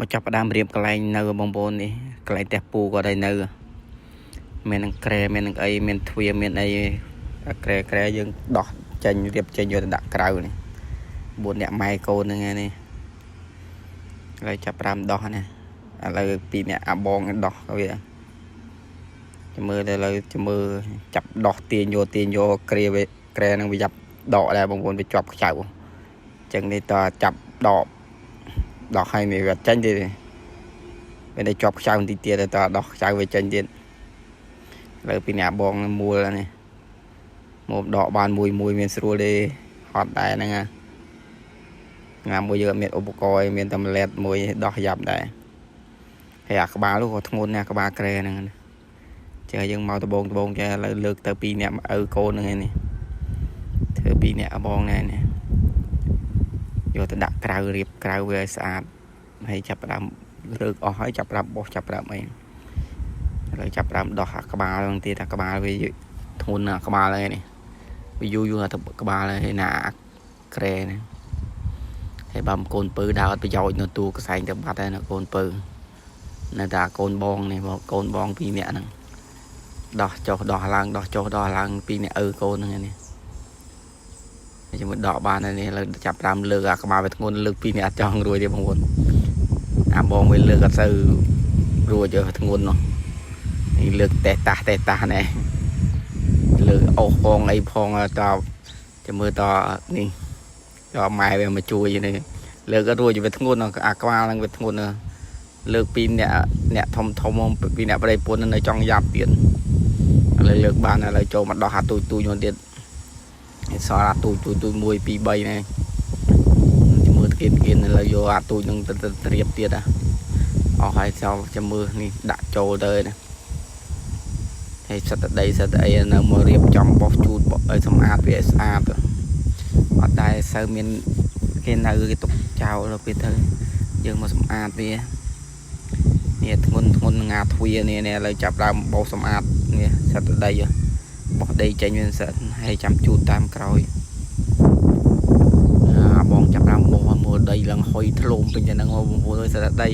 មកចាប់ផ្ដើមរៀបកន្លែងនៅបងប្អូននេះកន្លែងផ្ទះពូក៏ได้នៅមាននឹងក្រែមាននឹងអីមានទ្វារមានអីក្រែយើងដោះចេញរៀបចេញយកទៅដាក់ក្រៅនេះ4អ្នកម៉ែកូនហ្នឹងឯនេះហើយចាប់ផ្ដើមដោះនេះឥឡូវ2អ្នកអាបងដោះវាចាំមើលទៅឥឡូវចាំមើលចាប់ដោះទាញយកក្រែនឹងវាចាប់ដកដែរបងប្អូនវាជាប់ខ្ចៅអញ្ចឹងនេះតចាប់ដកឲ្យវាចេញទៀតវាได้ជាប់ខ្ចៅបន្តិចទៀតតដោះខ្ចៅវាចេញទៀតលើពីអ្នកបងមូលនេះមកដកបានមួយមានស្រួលទេហត់ដែរហ្នឹងណាមួយយើងមានឧបករណ៍មានតែម្លែតមួយដោះយ៉ាប់ដែរហើយអាក្បាលនោះក៏ធ្ងន់ណាស់ក្បាលក្រែហ្នឹងចេះយើងមកដបងចេះឥឡូវលើកទៅ2អ្នកឪកូនហ្នឹងឯនេះធ្វើ2អ្នកបងណែនេះយកទៅដាក់ក្រៅរៀបក្រៅវាឲ្យស្អាតហើយចាប់ផ្ដើមលើកអស់ហើយចាប់ផ្ដើមបោះចាប់ផ្ដើមអីឥឡូវចាប់ផ្ដើមដោះអាក្បាលហ្នឹងទៀតអាក្បាលវាធ្ងន់ណាស់ក្បាលហ្នឹងនេះវាយូរទៅក្បាលហើយណាក្រែហ្នឹងហើយបើកូនពៅដើរអត់ប្រយោជន៍នៅទូកសែងទៅបាត់ហើយណាកូនពៅនៅតែកូនបងនេះបងកូនបង2នាក់ហ្នឹងដោះចុះដោះឡើងដោះចុះដោះឡើង2នាក់ឪកូនហ្នឹងនេះជាមួយដកបានហើយនេះលើចាប់5លើកអាក្បាលវាធ្ងន់លើក2នាក់អត់ចង់រួចទេបងប្អូនអាបងវាលើកអត់សូវរួចទេធ្ងន់នោះនេះលើកតេះតាស់ណែលើកអោសផងអីផងតចាំមើលតនេះដល់ម៉ែវាមកជួយនេះលើករួចវាធ្ងន់អាក្បាលហ្នឹងវាធ្ងន់លើក2អ្នកធំ2អ្នកប្តីប្រពន្ធនៅចង់យ៉ាប់ទៀតឥឡូវលើកបានឥឡូវចូលមកដោះអាទូចនោះទៀតសល់អាទូច1 2 3នេះមើលគៀនឥឡូវយកអាទូចនឹងទៅត្រៀបទៀតអស់ហើយចាំមើលនេះដាក់ចូលទៅណាហើយសិតដីសិតអីនៅមករៀបចំបោះជូតឲ្យសម្អាតវាស្អាតអត់ដែរសូវមានគេនៅគេទុកចោលទៅពេលទៅយើងមកសម្អាតវានេះធ្ងន់ងាទ្វានេះឥឡូវចាប់ដើមបោសសម្អាតនេះសិតដីបោះដីចេញវាសិតហើយចាំជូតតាមក្រោយបងចាប់ដើមបោះមើលដីឡើងហុយធ្លោមពេញទៅហ្នឹងបងប្អូនអើយសិតដី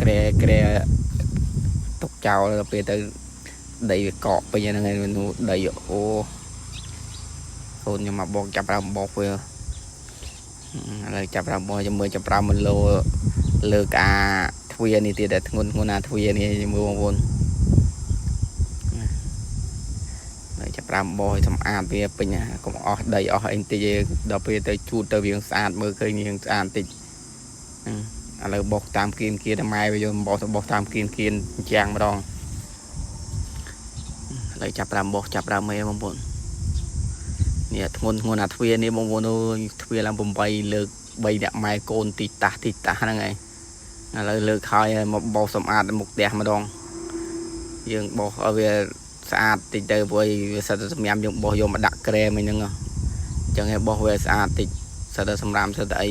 ក្រែទុកចោលទៅពេលទៅដីវាកកពេញហ្នឹងឯងដីអូកូនខ្ញុំមកបងចាប់ដើមបោះវាឥឡូវចាប់ដើមបោះចាំមើលចាប់ដើមមិនលោលើកអាទ្វារនេះទៀតតែធ្ងន់អាទ្វារនេះមើលបងប្អូនហើយចាប់ដើមបោះឲ្យសម្អាតវាពេញកុំអស់ដីអស់អីបន្តិចទេដល់ពេលទៅជូតទៅវាស្អាតមើលឃើញវាស្អាតបន្តិចឥឡូវបោះតាមគៀនតែម៉ែវាយកបោះតាមគៀនចាំងម្ដងឥឡូវចាប់ដើមបោះចាប់ដើមមេបងប្អូននេះធ្ងន់អាទ្វារនេះបងប្អូនអើយទ្វារឡើង8លើក3អ្នកម៉ែកូនទីតាស់ហ្នឹងឯងឥឡូវលើកហើយមកបោសសម្អាតមុខផ្ទះម្ដងយើងបោសឲ្យវាស្អាតតិចទៅព្រោះវាសិតតែសម្រាប់យើងបោសយកមកដាក់ក្រែមអីហ្នឹងអញ្ចឹងឲ្យបោសវាស្អាតតិចសិតតែសម្រាប់សិតតែអី